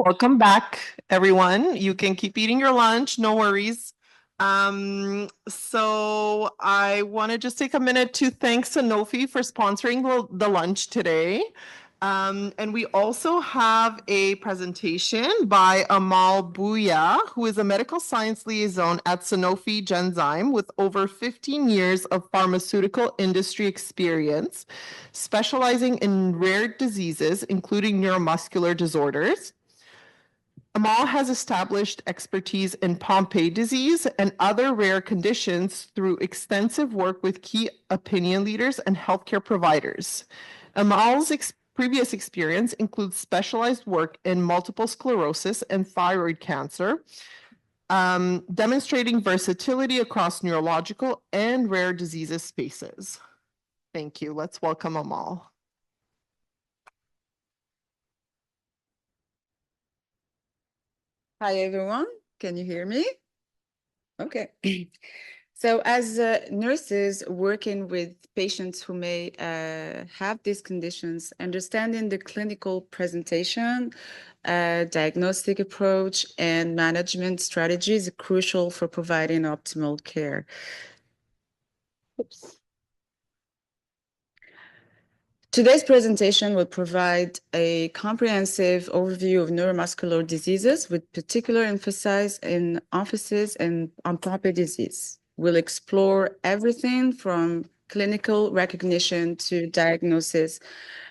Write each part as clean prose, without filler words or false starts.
Welcome back, everyone. You can keep eating your lunch, no worries. So I want to just take a minute to thank Sanofi for sponsoring the lunch today. And we also have a presentation by Amal Bouhia, who is a medical science liaison at Sanofi-Genzyme with over 15 years of pharmaceutical industry experience, specializing in rare diseases, including neuromuscular disorders. Amal has established expertise in Pompe disease and other rare conditions through extensive work with key opinion leaders and healthcare providers. Amal's previous experience includes specialized work in multiple sclerosis and thyroid cancer, demonstrating versatility across neurological and rare diseases spaces. Thank you. Let's welcome Amal. Hi, everyone. Can you hear me? Okay. So as nurses working with patients who may have these conditions, understanding the clinical presentation, diagnostic approach, and management strategies is crucial for providing optimal care. Oops. Today's presentation will provide a comprehensive overview of neuromuscular diseases with particular emphasis in emphasis and on Pompe disease. We'll explore everything from clinical recognition to diagnosis,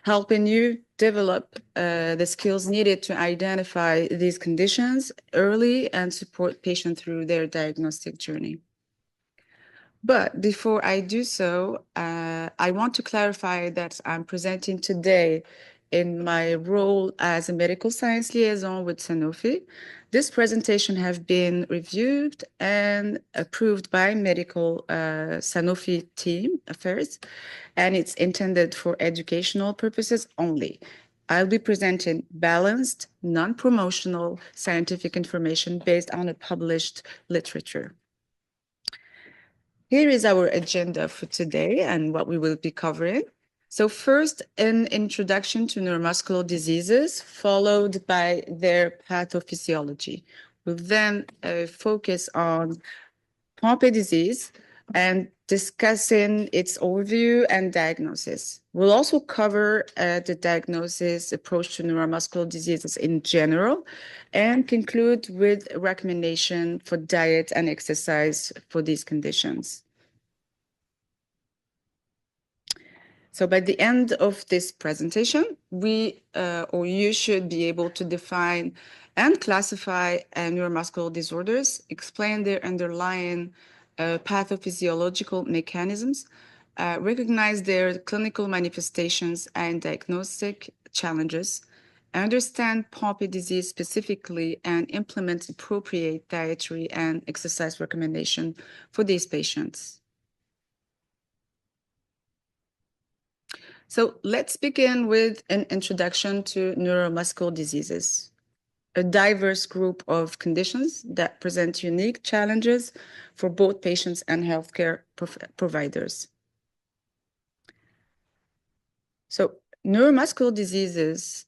helping you develop the skills needed to identify these conditions early and support patients through their diagnostic journey. But before I do so, I want to clarify that I'm presenting today in my role as a medical science liaison with Sanofi. This presentation has been reviewed and approved by medical Sanofi team affairs, and it's intended for educational purposes only. I'll be presenting balanced, non-promotional scientific information based on a published literature. Here is our agenda for today and what we will be covering. So first, an introduction to neuromuscular diseases, followed by their pathophysiology. We'll then focus on Pompe disease and discussing its overview and diagnosis. We'll also cover the diagnosis approach to neuromuscular diseases in general and conclude with a recommendation for diet and exercise for these conditions. So by the end of this presentation, we or you should be able to define and classify neuromuscular disorders, explain their underlying pathophysiological mechanisms, recognize their clinical manifestations and diagnostic challenges, understand Pompe disease specifically, and implement appropriate dietary and exercise recommendations for these patients. So let's begin with an introduction to neuromuscular diseases, a diverse group of conditions that present unique challenges for both patients and healthcare providers. So neuromuscular diseases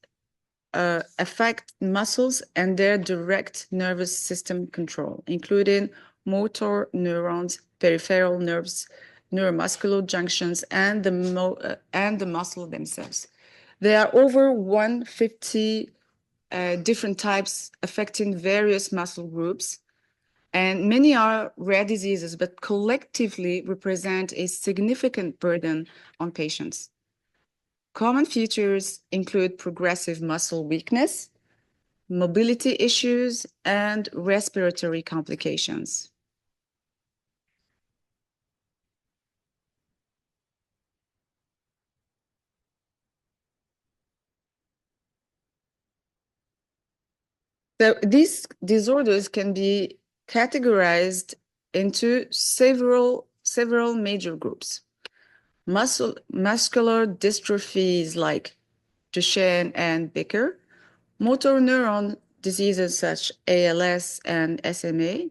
affect muscles and their direct nervous system control, including motor neurons, peripheral nerves, neuromuscular junctions, and the muscle themselves. There are over 150 different types affecting various muscle groups, and many are rare diseases, but collectively represent a significant burden on patients. Common features include progressive muscle weakness, mobility issues, and respiratory complications. So these disorders can be categorized into several major groups. Muscular dystrophies like Duchenne and Becker, motor neuron diseases such ALS and SMA,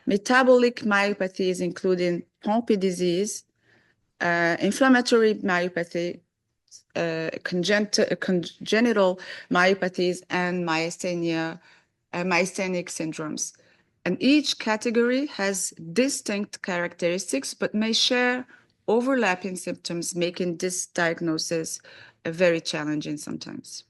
metabolic myopathies including Pompe disease, inflammatory myopathy congenital myopathies and myasthenic syndromes. And each category has distinct characteristics, but may share overlapping symptoms, making this diagnosis very challenging sometimes.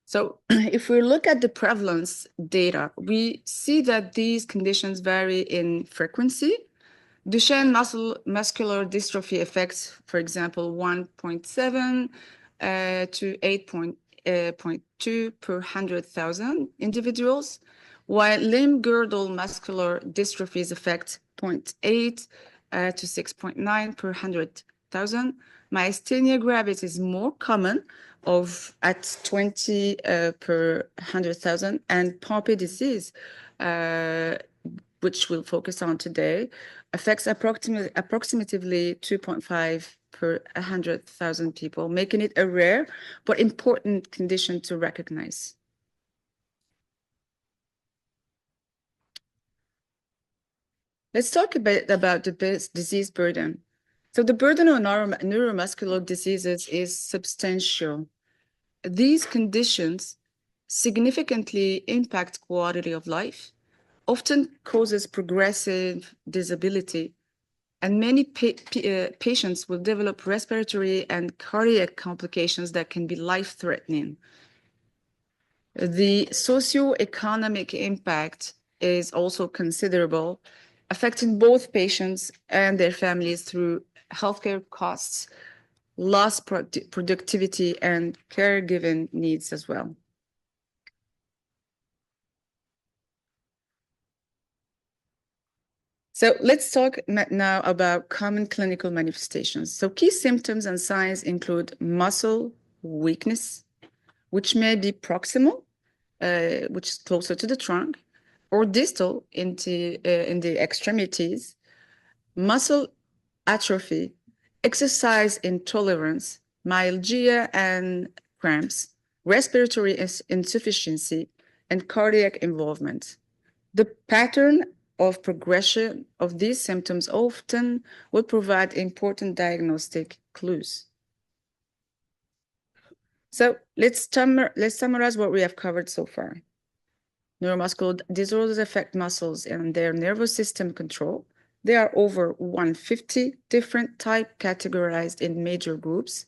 So if we look at the prevalence data, we see that these conditions vary in frequency. Duchenne muscular dystrophy affects, for example, 1.7 to 8.2 per 100,000 individuals, while limb girdle muscular dystrophies affect 0.8 to 6.9 per 100,000. Myasthenia gravis is more common at 20 per 100,000, and Pompe disease, which we'll focus on today, affects approximately 2.5 per 100,000 people, making it a rare but important condition to recognize. Let's talk a bit about the disease burden. So the burden on neuromuscular diseases is substantial. These conditions significantly impact quality of life, often causes progressive disability, and many patients will develop respiratory and cardiac complications that can be life-threatening. The socioeconomic impact is also considerable, affecting both patients and their families through healthcare costs, lost productivity, and caregiving needs as well. So let's talk now about common clinical manifestations. So key symptoms and signs include muscle weakness, which may be proximal, which is closer to the trunk, or distal in the extremities, muscle atrophy, exercise intolerance, myalgia and cramps, respiratory insufficiency, and cardiac involvement. The pattern of progression of these symptoms often will provide important diagnostic clues. So let's summarize what we have covered so far. Neuromuscular disorders affect muscles and their nervous system control. There are over 150 different types categorized in major groups.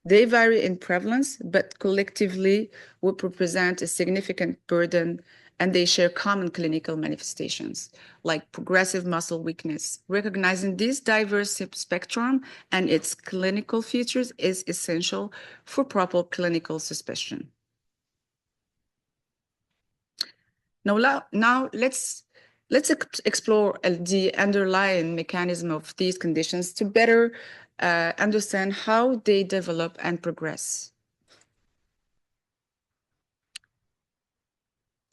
They vary in prevalence, but collectively would represent a significant burden, and they share common clinical manifestations like progressive muscle weakness. Recognizing this diverse spectrum and its clinical features is essential for proper clinical suspicion. Now let's explore the underlying mechanism of these conditions to better understand how they develop and progress.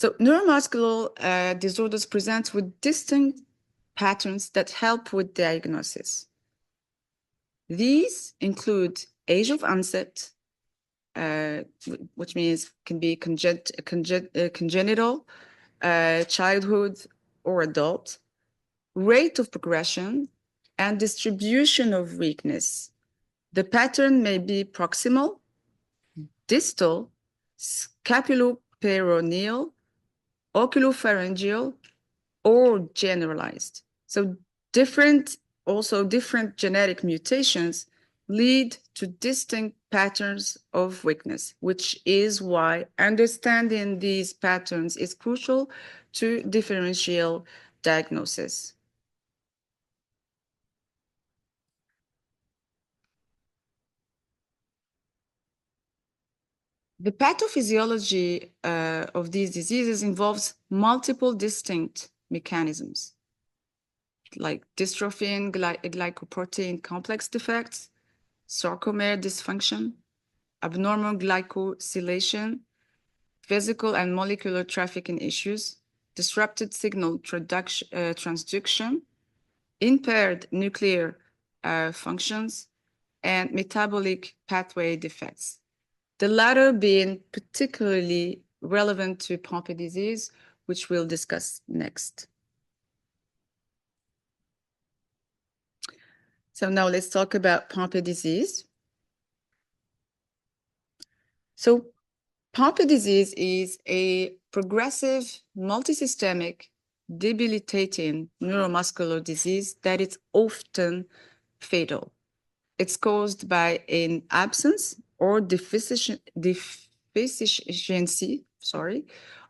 So neuromuscular disorders present with distinct patterns that help with diagnosis. These include age of onset, which means can be congenital, childhood or adult, rate of progression, and distribution of weakness. The pattern may be proximal, distal, scapuloperoneal, oculopharyngeal, or generalized. So different genetic mutations lead to distinct patterns of weakness, which is why understanding these patterns is crucial to differential diagnosis. The pathophysiology of these diseases involves multiple distinct mechanisms, like dystrophin, glycoprotein complex defects, sarcomere dysfunction, abnormal glycosylation, physical and molecular trafficking issues, disrupted signal transduction, impaired nuclear functions, and metabolic pathway defects. The latter being particularly relevant to Pompe disease, which we'll discuss next. So now let's talk about Pompe disease. So Pompe disease is a progressive, multisystemic, debilitating neuromuscular disease that is often fatal. It's caused by an absence or deficiency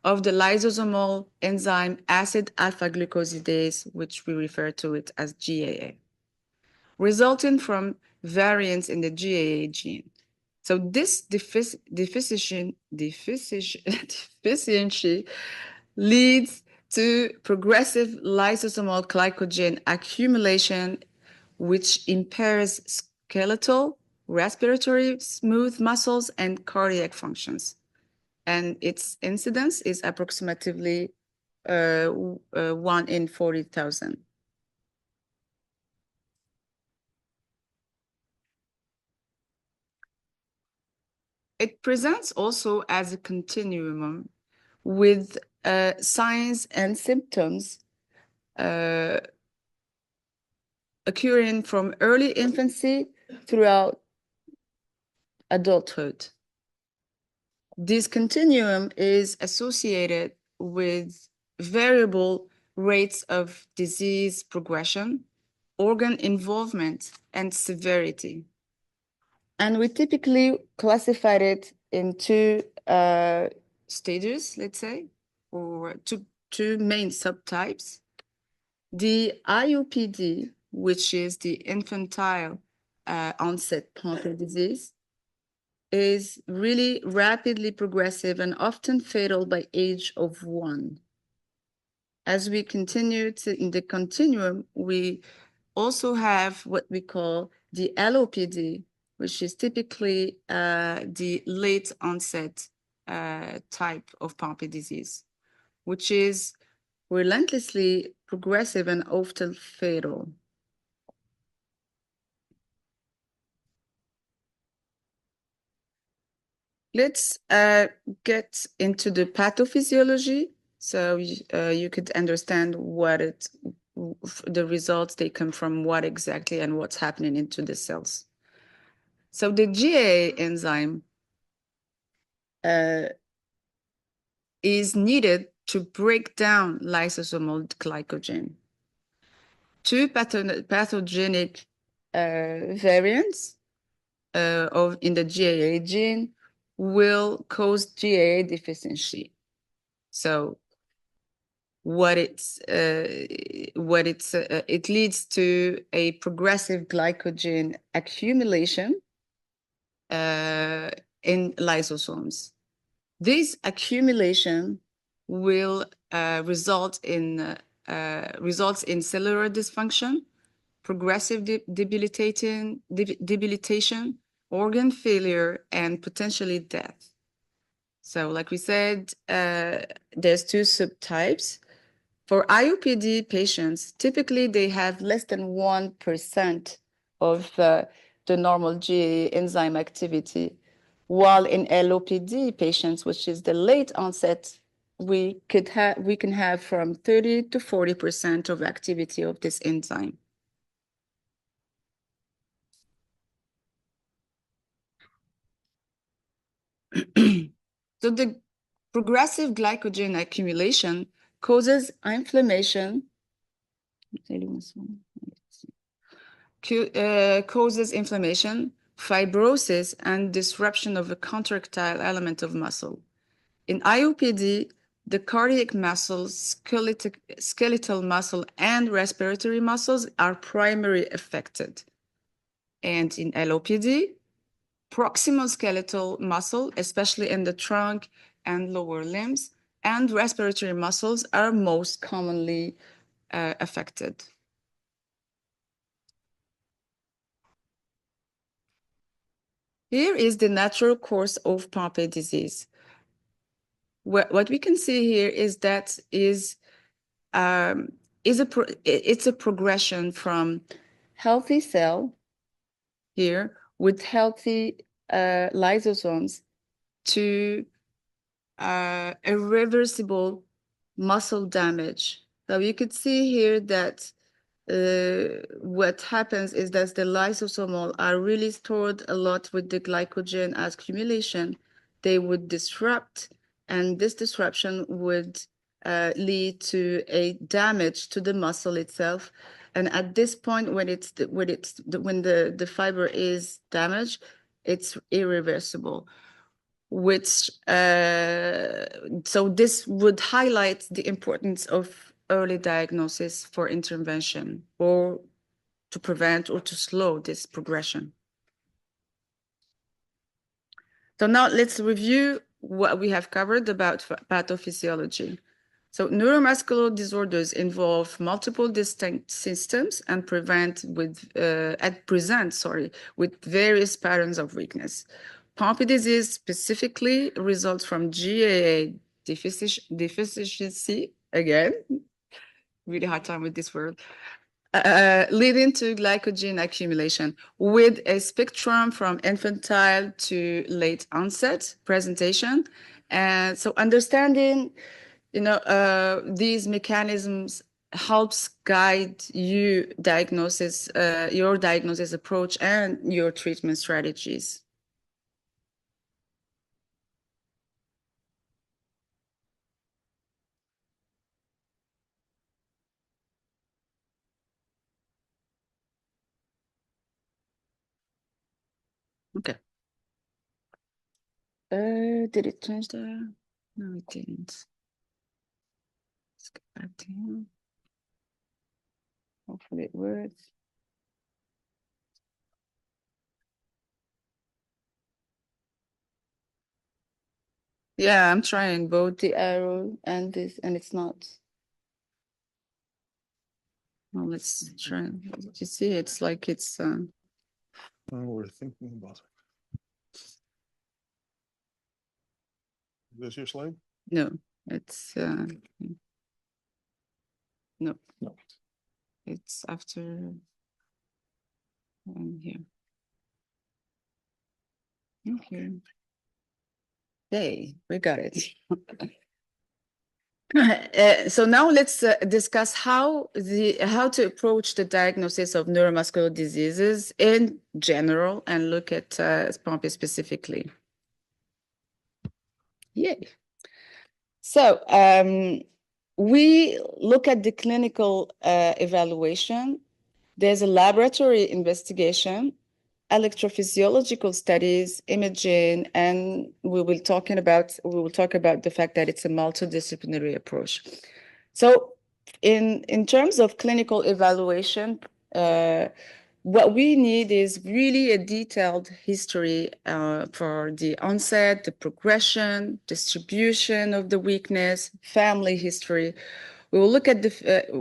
of the lysosomal enzyme acid alpha-glucosidase, which we refer to it as GAA, resulting from variants in the GAA gene. So this deficiency leads to progressive lysosomal glycogen accumulation, which impairs skeletal, respiratory, smooth muscles, and cardiac functions. And its incidence is approximately 1 in 40,000. It presents also as a continuum with signs and symptoms occurring from early infancy throughout adulthood. This continuum is associated with variable rates of disease progression, organ involvement, and severity. And we typically classified it in two stages, let's say, or two main subtypes. The IUPD, which is the infantile onset Pompe disease, is really rapidly progressive and often fatal by age of 1. As we continue in the continuum, we also have what we call the LOPD, which is typically the late onset type of Pompe disease, which is relentlessly progressive and often fatal. Let's get into the pathophysiology, so you could understand the results, they come from what exactly and what's happening into the cells. So the GAA enzyme is needed to break down lysosomal glycogen. Two pathogenic variants in the GAA gene will cause GAA deficiency. So it leads to a progressive glycogen accumulation in lysosomes. This accumulation will results in cellular dysfunction, progressive debilitation, organ failure, and potentially death. So like we said, there's two subtypes. For IUPD patients, typically they have less than 1% of the normal GAA enzyme activity, while in LOPD patients, which is the late onset, we can have from 30 to 40% of activity of this enzyme. So the progressive glycogen accumulation causes inflammation, fibrosis, and disruption of the contractile element of muscle. In IOPD, the cardiac muscles, skeletal muscle, and respiratory muscles are primarily affected. And in LOPD, proximal skeletal muscle, especially in the trunk and lower limbs, and respiratory muscles are most commonly affected. Here is the natural course of Pompe disease. What we can see here is that it's a progression from healthy cell here with healthy lysosomes to irreversible muscle damage. So you could see here that what happens is that the lysosomal are really stored a lot with the glycogen as accumulation. They would disrupt, and this disruption would lead to a damage to the muscle itself. And at this point, when the fiber is damaged, it's irreversible. So this would highlight the importance of early diagnosis for intervention or to prevent or to slow this progression. So now let's review what we have covered about pathophysiology. So neuromuscular disorders involve multiple distinct systems and present with various patterns of weakness. Pompe disease specifically results from GAA deficiency, again, really hard time with this word, leading to glycogen accumulation with a spectrum from infantile to late onset presentation. And so understanding, these mechanisms helps guide your diagnosis approach and your treatment strategies. Okay. Did it change the? No, it didn't. Let's get back to him. Hopefully it works. Yeah, I'm trying both the arrow and this, and it's not. Well, let's try. You see, it's like it's. We're thinking about it. Is this your slide? No, it's no, No. it's after here. Okay. Hey, we got it. So now let's discuss how to approach the diagnosis of neuromuscular diseases in general and look at Pompe specifically. Yay. So we look at the clinical evaluation. There's a laboratory investigation, electrophysiological studies, imaging, and we will talk about the fact that it's a multidisciplinary approach. So in terms of clinical evaluation, what we need is really a detailed history for the onset, the progression, distribution of the weakness, family history. We will look at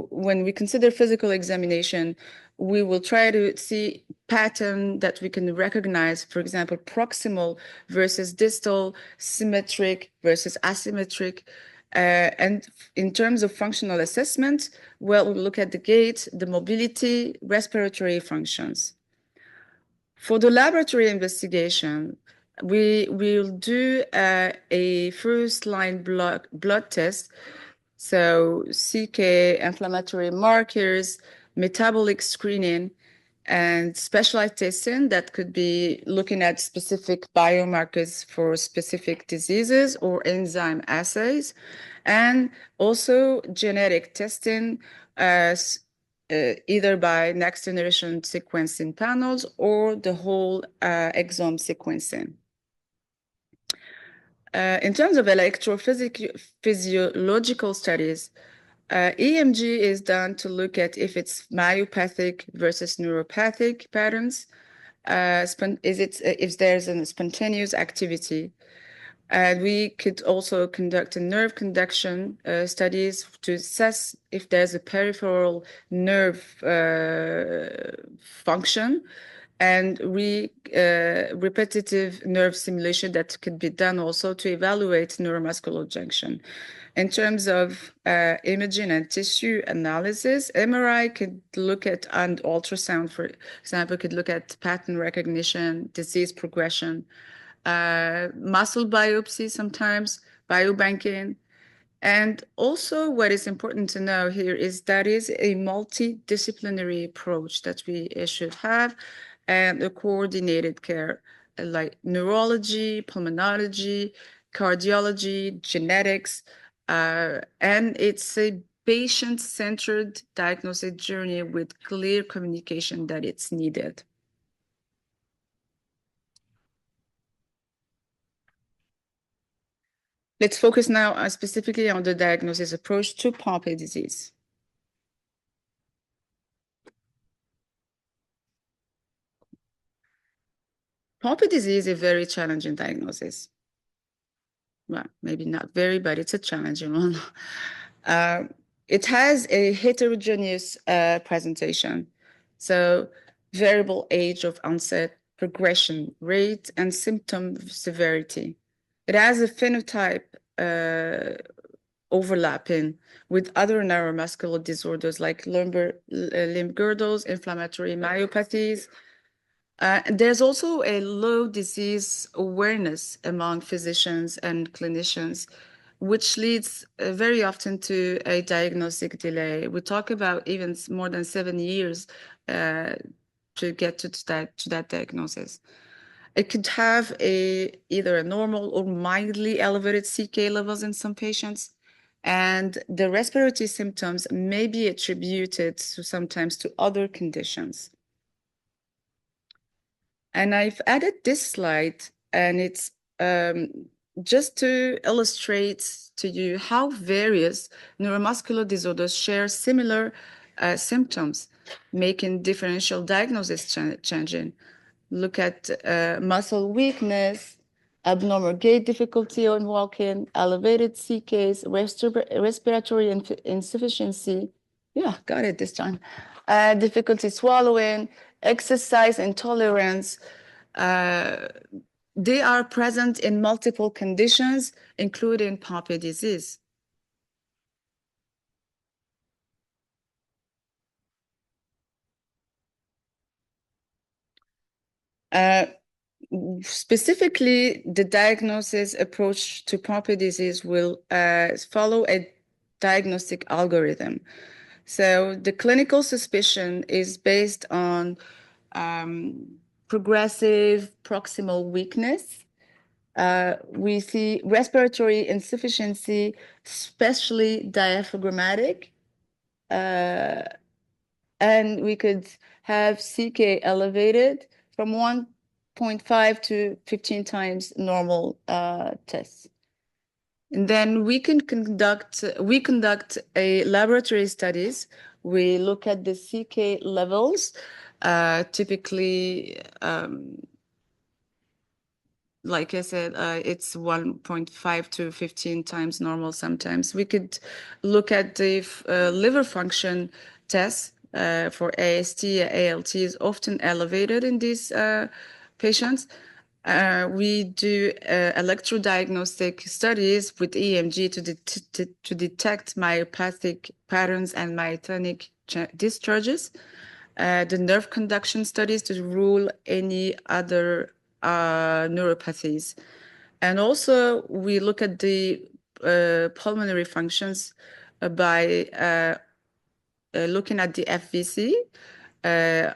when we consider physical examination, we will try to see pattern that we can recognize, for example, proximal versus distal, symmetric versus asymmetric. And in terms of functional assessment, well, we look at the gait, the mobility, respiratory functions. For the laboratory investigation, we will do a first-line blood test. So CK, inflammatory markers, metabolic screening, and specialized testing that could be looking at specific biomarkers for specific diseases or enzyme assays, and also genetic testing as either by next generation sequencing panels or the whole exome sequencing. In terms of electrophysiological studies, EMG is done to look at if it's myopathic versus neuropathic patterns, if there's a spontaneous activity. And we could also conduct a nerve conduction studies to assess if there's a peripheral nerve function, and repetitive nerve stimulation that could be done also to evaluate neuromuscular junction. In terms of imaging and tissue analysis, MRI could look at, and ultrasound, for example, could look at pattern recognition, disease progression, muscle biopsy sometimes, biobanking, And also what is important to know here is that is a multidisciplinary approach that we should have, and a coordinated care like neurology, pulmonology, cardiology, genetics, and it's a patient-centered diagnostic journey with clear communication that it's needed. Let's focus now specifically on the diagnosis approach to Pompe disease. Pompe disease is a very challenging diagnosis. Well, maybe not very, but it's a challenging one. It has a heterogeneous presentation. So variable age of onset, progression rate, and symptom severity. It has a phenotype overlapping with other neuromuscular disorders like limb girdles, inflammatory myopathies. There's also a low disease awareness among physicians and clinicians, which leads very often to a diagnostic delay. We talk about even more than 7 years to get to that diagnosis. It could have either a normal or mildly elevated CK levels in some patients, and the respiratory symptoms may be attributed sometimes to other conditions. And I've added this slide, and it's just to illustrate to you how various neuromuscular disorders share similar symptoms, making differential diagnosis changing. Look at muscle weakness, abnormal gait difficulty on walking, elevated CKs, respiratory insufficiency. Yeah, got it this time. Difficulty swallowing, exercise intolerance. They are present in multiple conditions, including Pompe disease. Specifically, the diagnosis approach to Pompe disease will follow a diagnostic algorithm. So the clinical suspicion is based on progressive proximal weakness. We see respiratory insufficiency, especially diaphragmatic, and we could have CK elevated from 1.5 to 15 times normal tests. And then we conduct a laboratory studies. We look at the CK levels, typically, like I said, it's 1.5 to 15 times normal sometimes. We could look at the liver function tests for AST, ALT is often elevated in these patients. We do electrodiagnostic studies with EMG to detect myopathic patterns and myotonic discharges. The nerve conduction studies to rule any other neuropathies. And also we look at the pulmonary functions by looking at the FVC,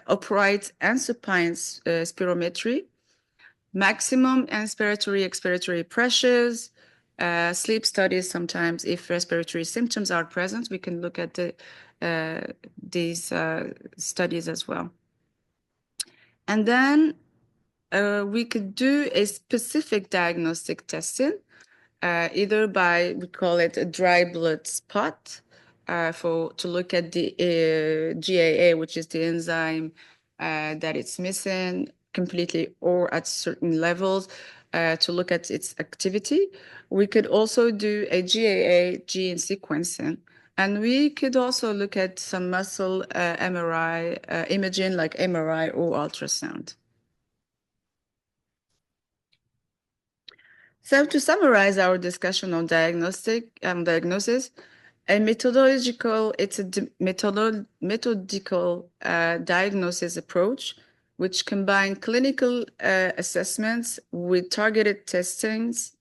upright and supine spirometry, maximum inspiratory expiratory pressures, sleep studies. Sometimes if respiratory symptoms are present, we can look at these studies as well. And then we could do a specific diagnostic testing, either by, we call it a dry blood spot, to look at the GAA, which is the enzyme that it's missing completely or at certain levels, to look at its activity. We could also do a GAA gene sequencing. And we could also look at some muscle MRI imaging like MRI or ultrasound. So to summarize our discussion on diagnosis, a methodological diagnosis approach, which combine clinical assessments with targeted testings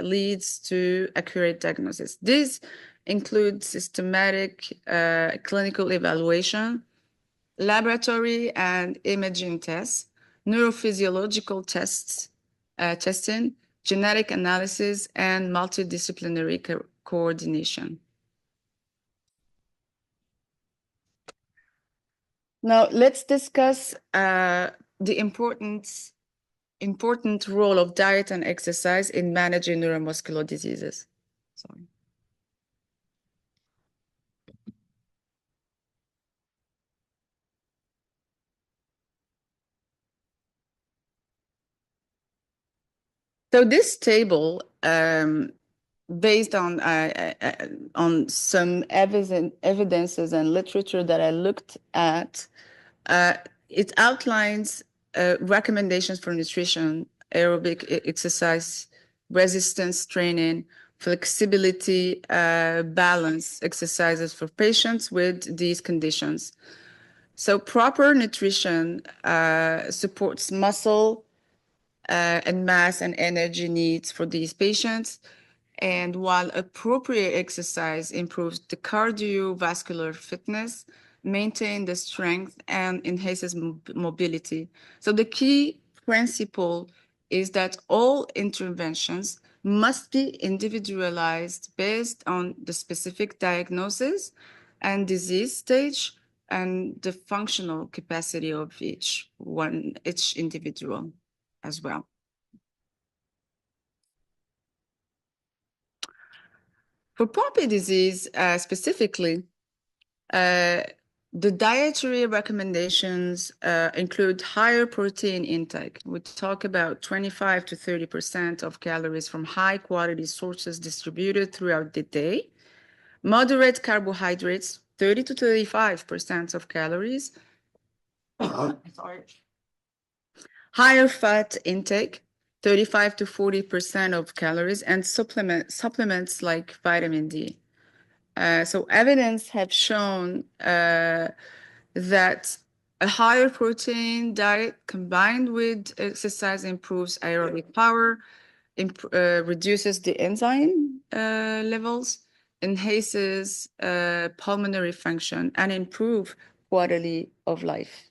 leads to accurate diagnosis. These include systematic clinical evaluation, laboratory and imaging tests, neurophysiological tests, testing, genetic analysis, and multidisciplinary coordination. Now, let's discuss the important role of diet and exercise in managing neuromuscular diseases. Sorry. So this table, based on some evidences and literature that I looked at, it outlines recommendations for nutrition, aerobic exercise, resistance training, flexibility, balance exercises for patients with these conditions. So proper nutrition supports muscle and mass and energy needs for these patients. And while appropriate exercise improves the cardiovascular fitness, maintain the strength and enhances mobility. So the key principle is that all interventions must be individualized based on the specific diagnosis and disease stage and the functional capacity of each individual as well. For Pompe disease specifically, the dietary recommendations include higher protein intake. We talk about 25 to 30% of calories from high quality sources distributed throughout the day. Moderate carbohydrates, 30 to 35% of calories. Sorry. Higher fat intake, 35 to 40% of calories, and supplements like vitamin D. So evidence have shown that a higher protein diet combined with exercise improves aerobic power, reduces the enzyme levels, enhances pulmonary function, and improve quality of life.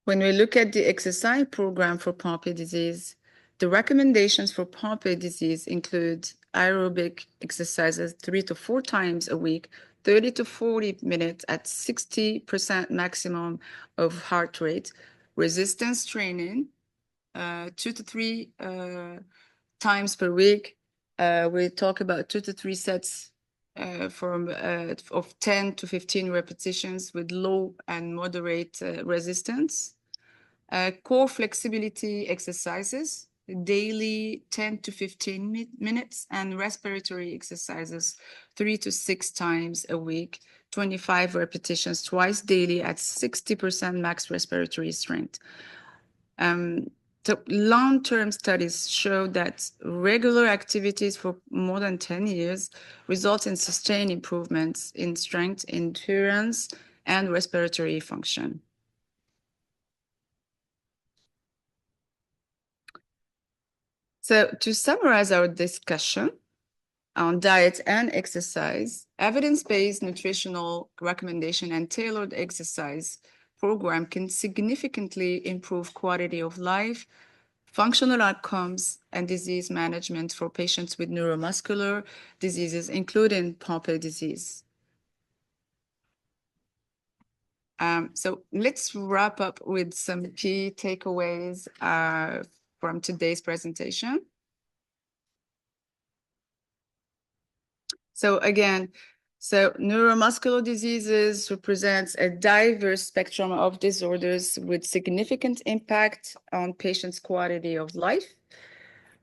When we look at the exercise program for Pompe disease, the recommendations for Pompe disease include aerobic exercises 3 to 4 times a week, 30 to 40 minutes at 60% maximum of heart rate, resistance training 2 to 3 times per week. We talk about 2 to 3 sets of 10 to 15 repetitions with low and moderate resistance. Core flexibility exercises, daily 10 to 15 minutes, and respiratory exercises 3 to 6 times a week, 25 repetitions twice daily at 60% max respiratory strength. So long-term studies show that regular activities for more than 10 years result in sustained improvements in strength, endurance, and respiratory function. So to summarize our discussion on diet and exercise, evidence-based nutritional recommendation and tailored exercise program can significantly improve quality of life, functional outcomes, and disease management for patients with neuromuscular diseases, including Pompe disease. So let's wrap up with some key takeaways from today's presentation. So again, neuromuscular diseases represents a diverse spectrum of disorders with significant impact on patients' quality of life.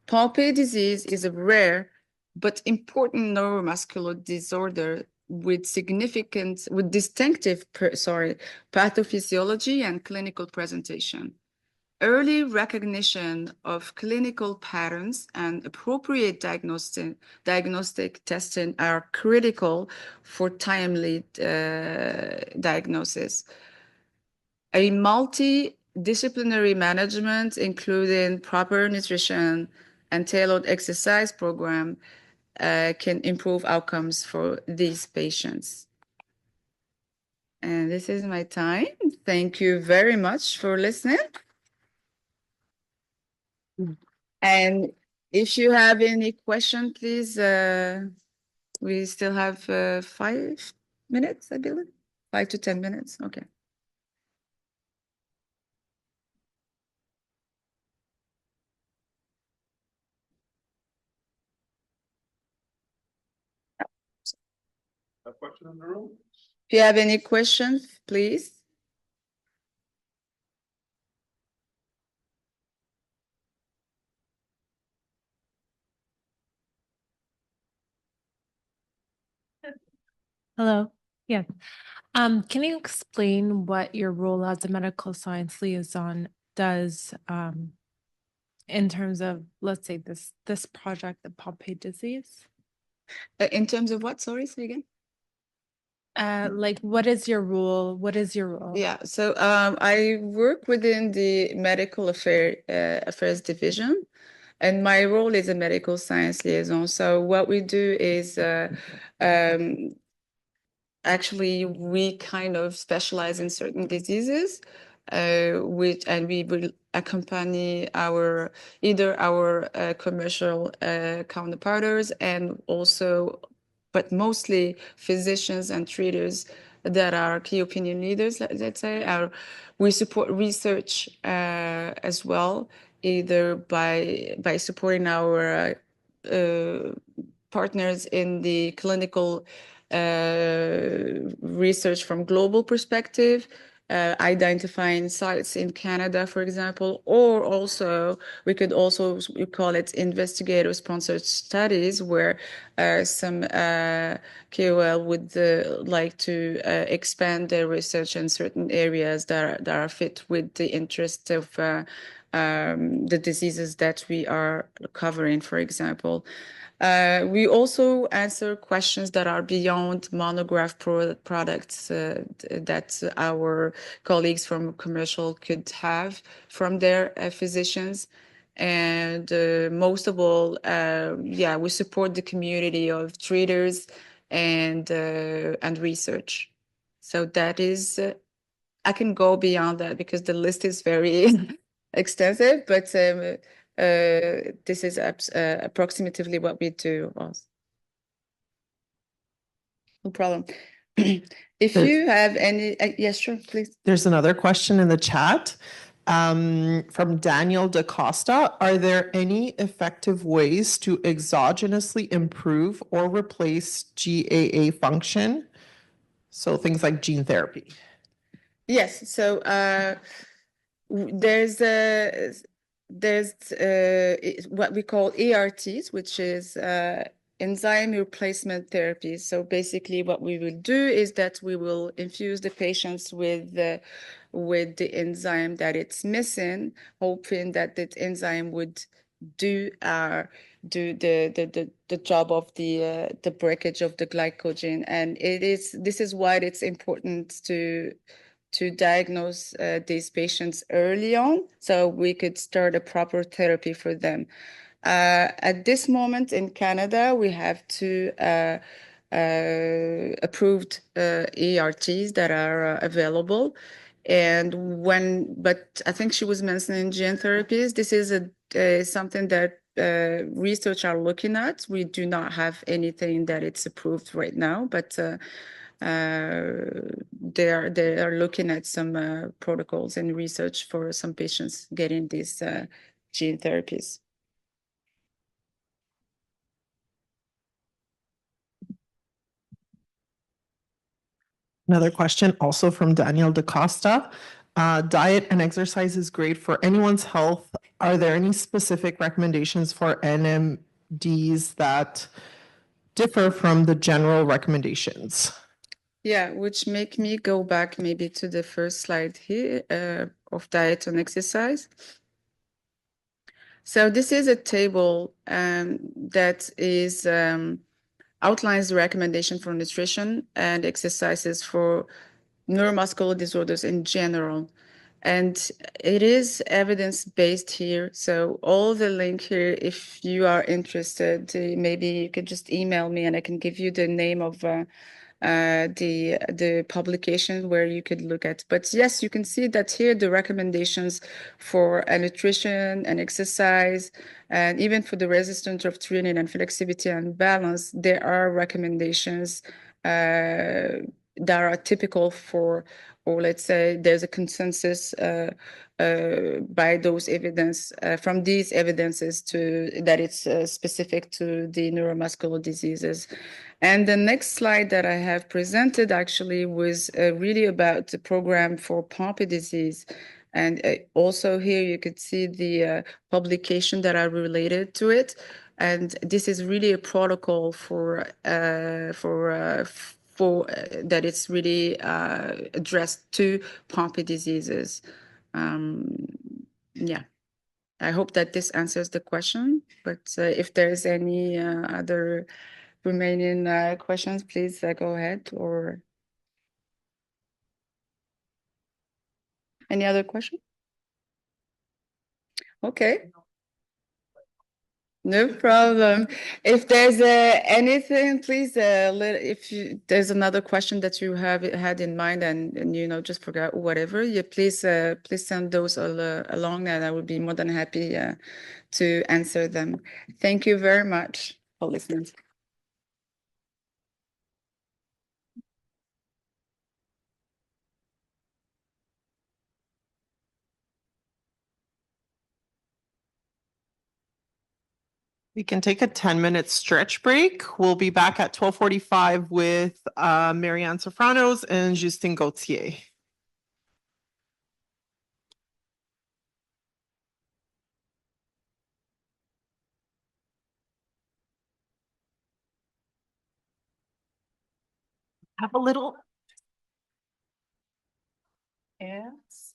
Pompe disease is a rare but important neuromuscular disorder with distinctive pathophysiology and clinical presentation. Early recognition of clinical patterns and appropriate diagnostic testing are critical for timely diagnosis. a multidisciplinary management, including proper nutrition and tailored exercise program, can improve outcomes for these patients. And this is my time. Thank you very much for listening. And if you have any question, please, we still have 5 minutes, I believe. 5 to 10 minutes. Okay. A question in the room? If you have any questions, please. Hello. Yeah. Can you explain what your role as a medical science liaison does in terms of, let's say, this project, the Pompe disease? In terms of what? Sorry, say again. Like, what is your role? What is your role? Yeah, so I work within the medical affairs division, and my role is a medical science liaison. So what we do is actually we kind of specialize in certain diseases, and we will accompany either our commercial counterparts and also, but mostly physicians and treaters that are key opinion leaders, let's say. We support research as well, either by supporting our partners in the clinical research from global perspective, identifying sites in Canada, for example, or also we call it investigator-sponsored studies, where some KOL would like to expand their research in certain areas that are fit with the interest of the diseases that we are covering, for example. We also answer questions that are beyond monograph products that our colleagues from commercial could have from their physicians. And most of all, we support the community of treaters and research. So that is, I can go beyond that because the list is very extensive, but this is approximately what we do. No problem. If you have any, yes, sure, please. There's another question in the chat from Daniel DaCosta. Are there any effective ways to exogenously improve or replace GAA function? So things like gene therapy. Yes, so there's what we call ERTs, which is enzyme replacement therapy. So basically what we will do is that we will infuse the patients with the enzyme that it's missing, hoping that that enzyme would do the job of the breakage of the glycogen. And this is why it's important to diagnose these patients early on, so we could start a proper therapy for them. At this moment in Canada, we have two approved ERTs that are available. But I think she was mentioning gene therapies. This is something that research are looking at. We do not have anything that it's approved right now, but they are looking at some protocols and research for some patients getting these gene therapies. Another question also from Daniel DaCosta. Diet and exercise is great for anyone's health. Are there any specific recommendations for NMDs that differ from the general recommendations? Yeah, which make me go back maybe to the first slide here of diet and exercise. So this is a table that is outlines the recommendation for nutrition and exercises for neuromuscular disorders in general. And it is evidence-based here. So all the link here, if you are interested, maybe you could just email me and I can give you the name of the publication where you could look at. But yes, you can see that here the recommendations for nutrition and exercise, and even for the resistance of training and flexibility and balance, there are recommendations that are typical for, or let's say there's a consensus by those evidence, from these evidences to that it's specific to the neuromuscular diseases. And the next slide that I have presented actually was really about the program for Pompe disease. And also here you could see the publication that are related to it. And this is really a protocol for that it's really addressed to Pompe diseases. Yeah, I hope that this answers the question, but if there's any other remaining questions, please go ahead. Or any other question? Okay. No problem. If there's anything, please there's another question that you have had in mind and you know just forgot whatever, yeah, please send those along, and I would be more than happy to answer them. Thank you very much for listening. We can take a 10-minute stretch break. We'll be back at 12:45 with Marianne Sofranos and Justin Gauthier. Have a little. Yes.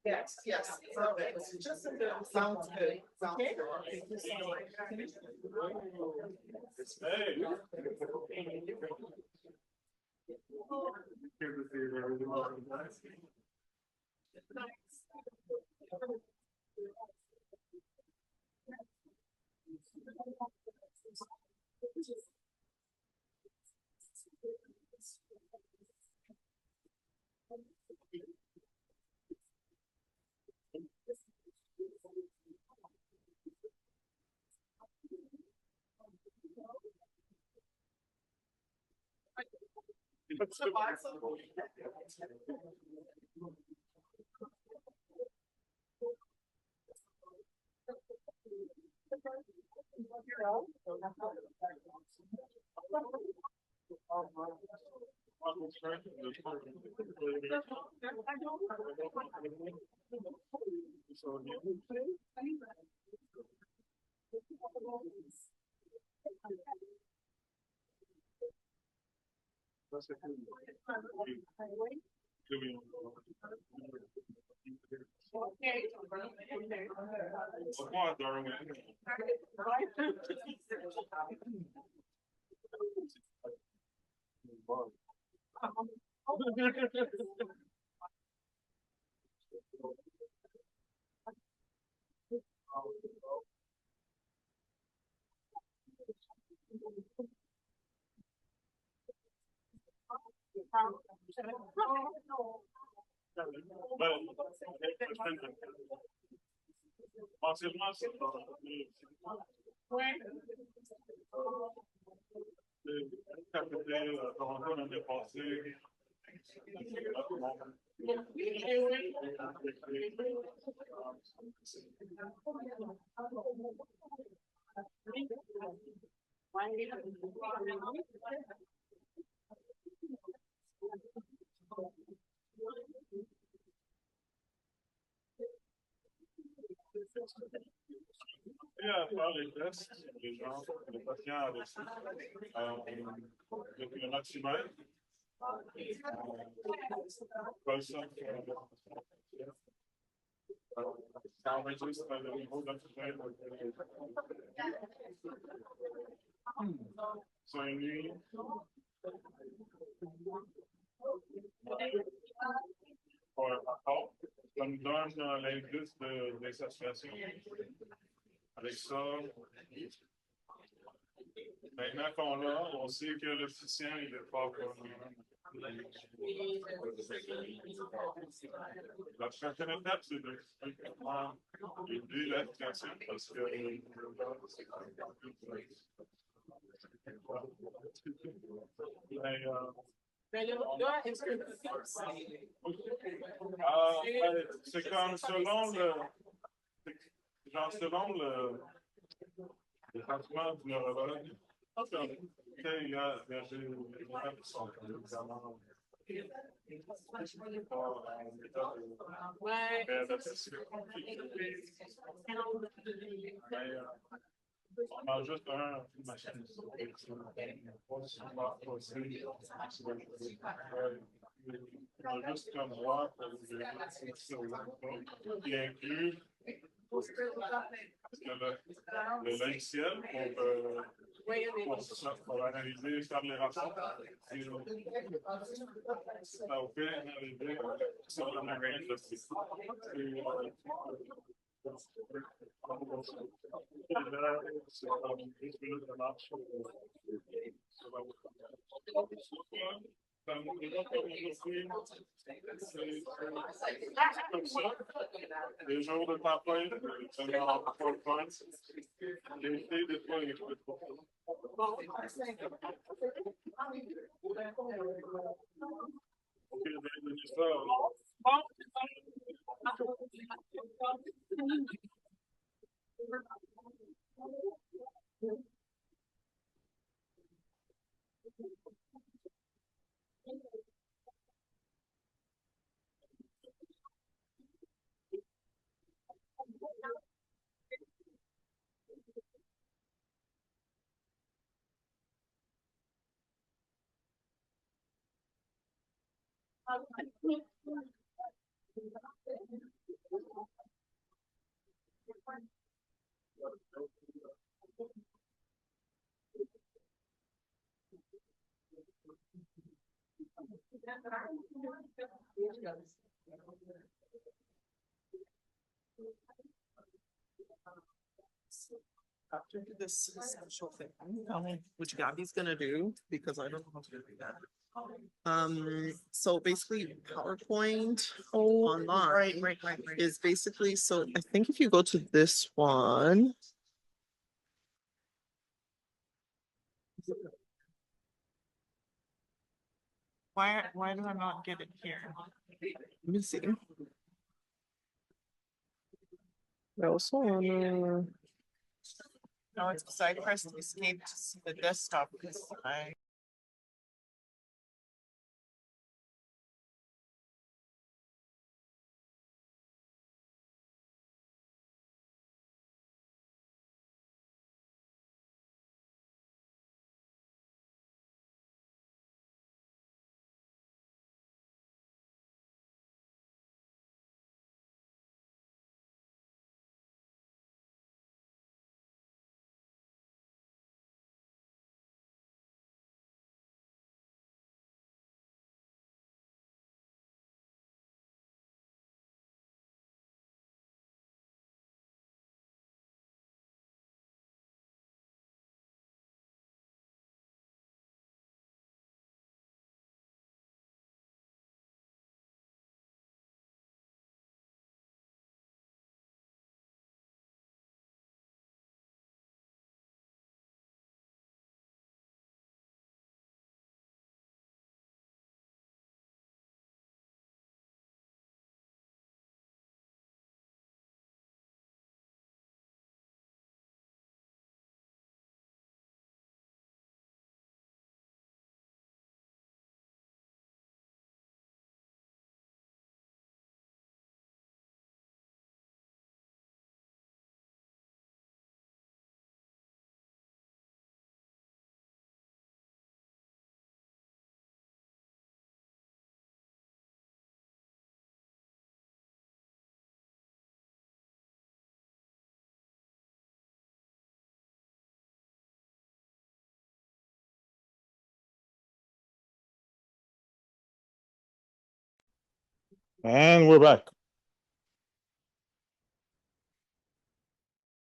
Yes, yes. Just a bit. Sounds good. Sounds good. Thank you so much. Faire les tests, les gens, les patients avec depuis le maximum. Ça enregistre le niveau d'oxygène. Sur une nuit. Pour un rapport, ça nous donne l'indice de saturation. Avec ça, maintenant qu'on l'a, on sait que le physicien il est pas comme. La prochaine étape, c'est de prendre l'efficacité parce que c'est comme selon le. Genre, selon le traitement du neurologue, il y a des gens qui sont évidemment on a juste une machine. On a juste comme voir qui inclut le logiciel pour pour analyser, faire les rapports. Et ça vous fait analyser sur la mécanique de comme ça. Les jours de tempête, c'est dans PowerPoint. L'été, des fois, il faut OK, je vais donner ça. After this special thing, which Gabby's gonna do, because I don't know how to do that. So basically PowerPoint online is basically, so I think if you go to this one. Why do I not get it here? Let me see. I also wanna. No, it's because I pressed escape to see the desktop because I. And we're back.